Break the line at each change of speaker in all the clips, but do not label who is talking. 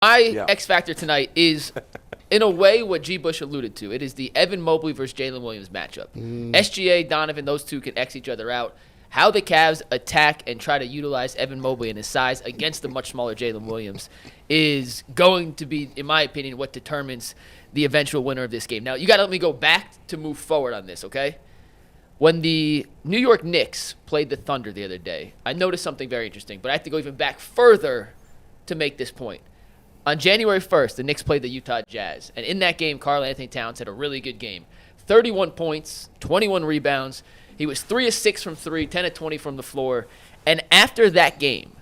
My X factor tonight is, in a way, what G. Bush alluded to. It is the Evan Mobley versus Jalen Williams matchup. SGA, Donovan, those two can X each other out. How the Cavs attack and try to utilize Evan Mobley and his size against the much smaller Jalen Williams is going to be, in my opinion, what determines the eventual winner of this game. Now, you got to let me go back to move forward on this, okay? When the New York Knicks played the Thunder the other day, I noticed something very interesting, but I have to go even back further to make this point. On January 1st, the Knicks played the Utah Jazz, and in that game, Karl Anthony-Towns had a really good game. 31 points, 21 rebounds. He was 3 of 6 from 3, 10 of 20 from the floor. And after that game,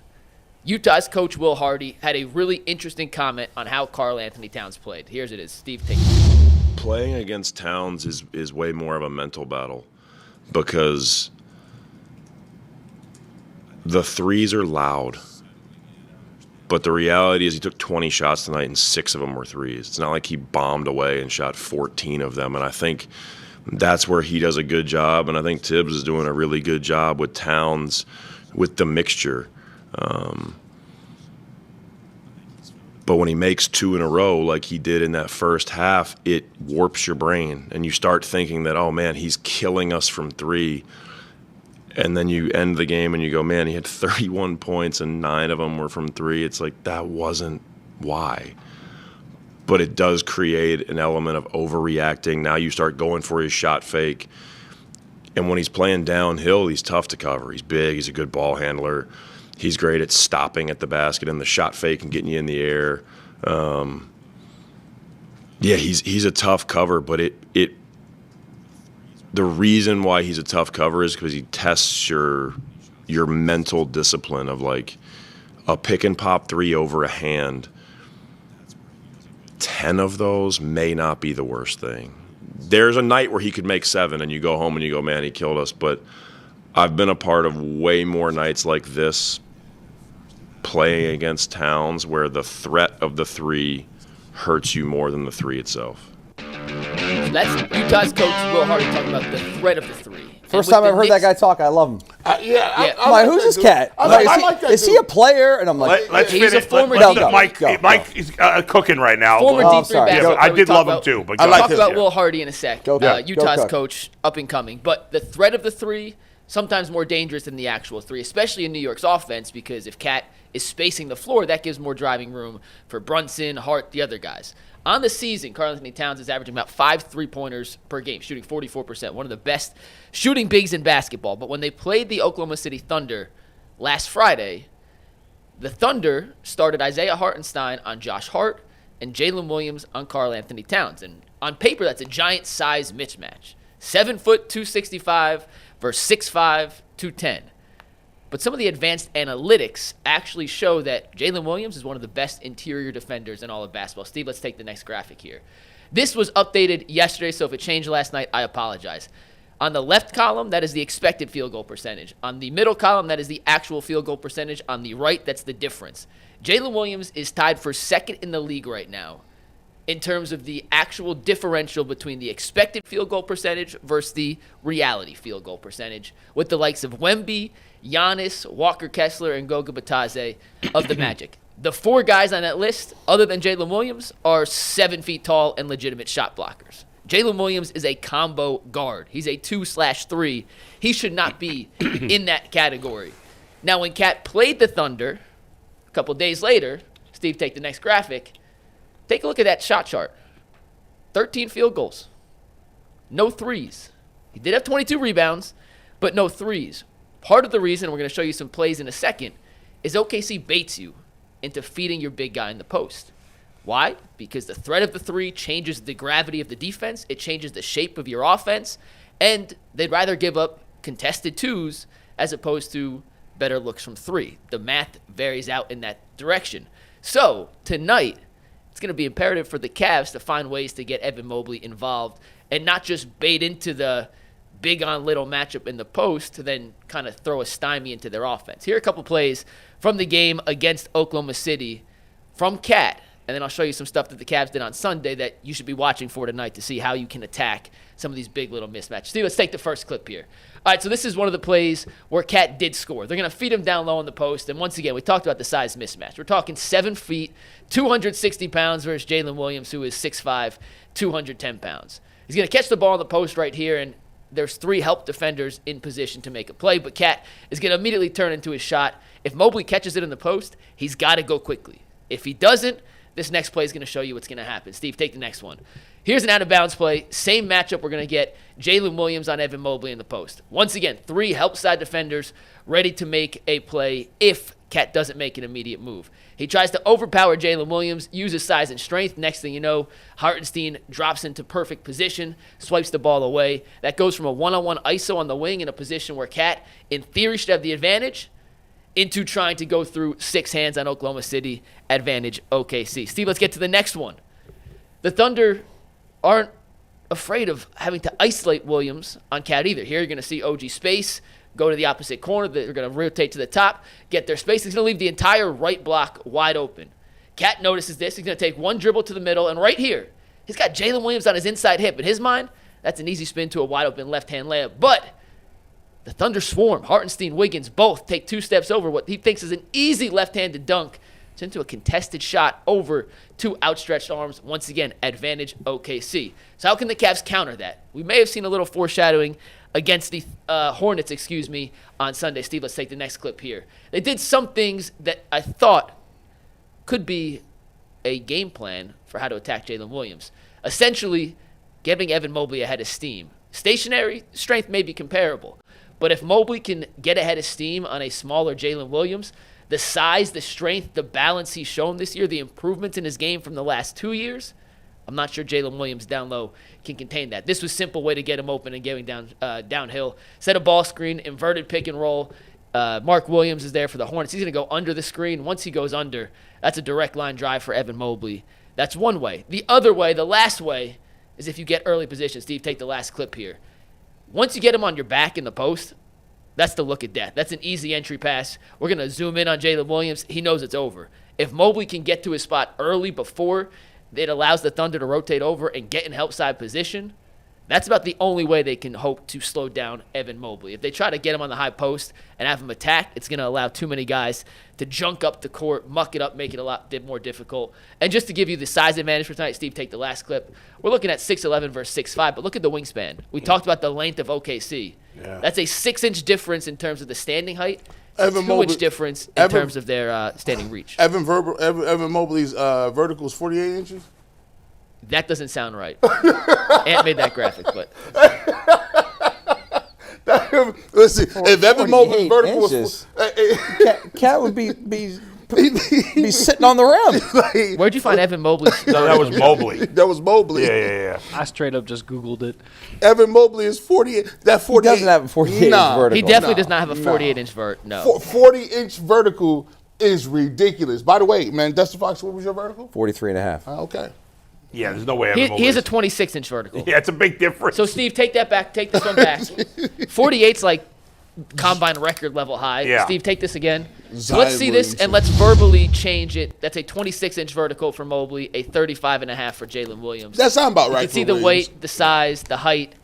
Utah's coach Will Hardy had a really interesting comment on how Karl Anthony-Towns played. Here's it is. Steve, take it.
Playing against Towns is way more of a mental battle because the threes are loud. But the reality is he took 20 shots tonight and 6 of them were threes. It's not like he bombed away and shot 14 of them. And I think that's where he does a good job. And I think Tibbs is doing a really good job with Towns with the mixture. But when he makes 2 in a row like he did in that first half, it warps your brain. And you start thinking that, oh, man, he's killing us from 3. And then you end the game and you go, man, he had 31 points and 9 of them were from 3. It's like, that wasn't why. But it does create an element of overreacting. Now you start going for his shot fake. And when he's playing downhill, he's tough to cover. He's big. He's a good ball handler. He's great at stopping at the basket and the shot fake and getting you in the air. He's a tough cover, but the reason why he's a tough cover is because he tests your mental discipline of like a pick and pop 3 over a hand. 10 of those may not be the worst thing. There's a night where he could make 7 and you go home and you go, man, he killed us. But I've been a part of way more nights like this playing against Towns where the threat of the 3 hurts you more than the 3 itself.
So that's Utah's coach Will Hardy talking about the threat of the 3.
First time I've heard that guy talk, I love him. I'm like, who's this cat? Is he a player? And I'm like,
he's a former
Mike is cooking right now.
Former D3 basketball.
I did love him too. But
I'll talk about Will Hardy in a sec. Utah's coach, up and coming. But the threat of the 3, sometimes more dangerous than the actual 3, especially in New York's offense, because if Cat is spacing the floor, that gives more driving room for Brunson, Hart, the other guys. On the season, Karl Anthony-Towns is averaging about 5 3-pointers per game, shooting 44%, one of the best shooting bigs in basketball. But when they played the Oklahoma City Thunder last Friday, the Thunder started Isaiah Hartenstein on Josh Hart and Jalen Williams on Karl Anthony-Towns. And on paper, that's a giant size mismatch. 7 foot, 265 versus 6'5", 210. But some of the advanced analytics actually show that Jalen Williams is one of the best interior defenders in all of basketball. Steve, let's take the next graphic here. This was updated yesterday, so if it changed last night, I apologize. On the left column, that is the expected field goal percentage. On the middle column, that is the actual field goal percentage. On the right, that's the difference. Jalen Williams is tied for second in the league right now in terms of the actual differential between the expected field goal percentage versus the reality field goal percentage, with the likes of Wemby, Giannis, Walker Kessler, and Goga Bitadze of the Magic. The 4 guys on that list, other than Jalen Williams, are 7 feet tall and legitimate shot blockers. Jalen Williams is a combo guard. He's a 2/3. He should not be in that category. Now, when Cat played the Thunder a couple days later, Steve, take the next graphic. Take a look at that shot chart. 13 field goals. No threes. He did have 22 rebounds, but no threes. Part of the reason, we're going to show you some plays in a second, is OKC baits you into feeding your big guy in the post. Why? Because the threat of the 3 changes the gravity of the defense. It changes the shape of your offense. And they'd rather give up contested 2s as opposed to better looks from 3. The math varies out in that direction. So, tonight, it's going to be imperative for the Cavs to find ways to get Evan Mobley involved and not just bait into the big on little matchup in the post to then kind of throw a stymie into their offense. Here are a couple plays from the game against Oklahoma City from Cat and then I'll show you some stuff that the Cavs did on Sunday that you should be watching for tonight to see how you can attack some of these big little mismatches. Steve, let's take the first clip here. All right, so this is one of the plays where Cat did score. They're going to feed him down low in the post, and once again, we talked about the size mismatch. We're talking 7 feet, 260 pounds versus Jalen Williams, who is 6'5", 210 pounds. He's going to catch the ball in the post right here, and there's 3 help defenders in position to make a play, but Cat is going to immediately turn into his shot. If Mobley catches it in the post, he's got to go quickly. If he doesn't, this next play is going to show you what's going to happen. Steve, take the next one. Here's an out-of-bounds play. Same matchup we're going to get. Jalen Williams on Evan Mobley in the post. Once again, 3 help side defenders ready to make a play if Cat doesn't make an immediate move. He tries to overpower Jalen Williams, uses size and strength. Next thing you know, Hartenstein drops into perfect position, swipes the ball away. That goes from a one-on-one ISO on the wing in a position where Cat, in theory, should have the advantage, into trying to go through 6 hands on Oklahoma City, advantage OKC. Steve, let's get to the next one. The Thunder aren't afraid of having to isolate Williams on Cat either. Here you're going to see OG space, go to the opposite corner. They're going to rotate to the top, get their space. He's going to leave the entire right block wide open. Cat notices this. He's going to take one dribble to the middle, and right here, he's got Jalen Williams on his inside hip. In his mind, that's an easy spin to a wide open left-hand layup. But the Thunder swarm. Hartenstein, Wiggins both take 2 steps over what he thinks is an easy left-handed dunk. It's into a contested shot over 2 outstretched arms. Once again, advantage OKC. So how can the Cavs counter that? We may have seen a little foreshadowing against the Hornets, on Sunday. Steve, let's take the next clip here. They did some things that I thought could be a game plan for how to attack Jalen Williams. Essentially, giving Evan Mobley ahead of steam. Stationary strength may be comparable, but if Mobley can get ahead of steam on a smaller Jalen Williams, the size, the strength, the balance he's shown this year, the improvements in his game from the last 2 years, I'm not sure Jalen Williams down low can contain that. This was a simple way to get him open and getting downhill. Set a ball screen, inverted pick and roll. Mark Williams is there for the Hornets. He's going to go under the screen. Once he goes under, that's a direct line drive for Evan Mobley. That's one way. The other way, the last way, is if you get early position. Steve, take the last clip here. Once you get him on your back in the post, that's the look of death. That's an easy entry pass. We're going to zoom in on Jalen Williams. He knows it's over. If Mobley can get to his spot early before it allows the Thunder to rotate over and get in help side position, that's about the only way they can hope to slow down Evan Mobley. If they try to get him on the high post and have him attack, it's going to allow too many guys to junk up the court, muck it up, make it a lot more difficult. And just to give you the size advantage for tonight, Steve, take the last clip. We're looking at 6'11 versus 6'5, but look at the wingspan. We talked about the length of OKC. Yeah. That's a 6-inch difference in terms of the standing height. 2-inch difference in terms of their standing reach.
Evan Mobley's vertical is 48 inches?
That doesn't sound right. Ant made that graphic, but
listen, if Evan Mobley's vertical was
Cat would be sitting on the rim.
Where'd you find Evan Mobley?
No, that was Mobley.
That was Mobley.
Yeah.
I straight up just Googled it.
Evan Mobley is 48. That 48.
He doesn't have a 48-inch vertical.
He definitely does not have a 48-inch vert. No.
40-inch vertical is ridiculous. By the way, man, Dustin Fox, what was your vertical?
43.5.
Okay.
Yeah, there's no way Evan Mobley.
He has a 26-inch vertical.
Yeah, it's a big difference.
So, Steve, take that back. Take this one back. 48's like combine record level high.
Yeah.
Steve, take this again. So let's see this, and let's verbally change it. That's a 26-inch vertical for Mobley, a 35.5 for Jalen Williams.
That sounds about right.
You can see the weight, the size, the height.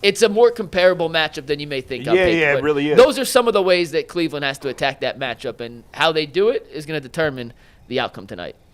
It's a more comparable matchup than you may think.
Yeah, it really is.
Those are some of the ways that Cleveland has to attack that matchup, and how they do it is going to determine the outcome tonight.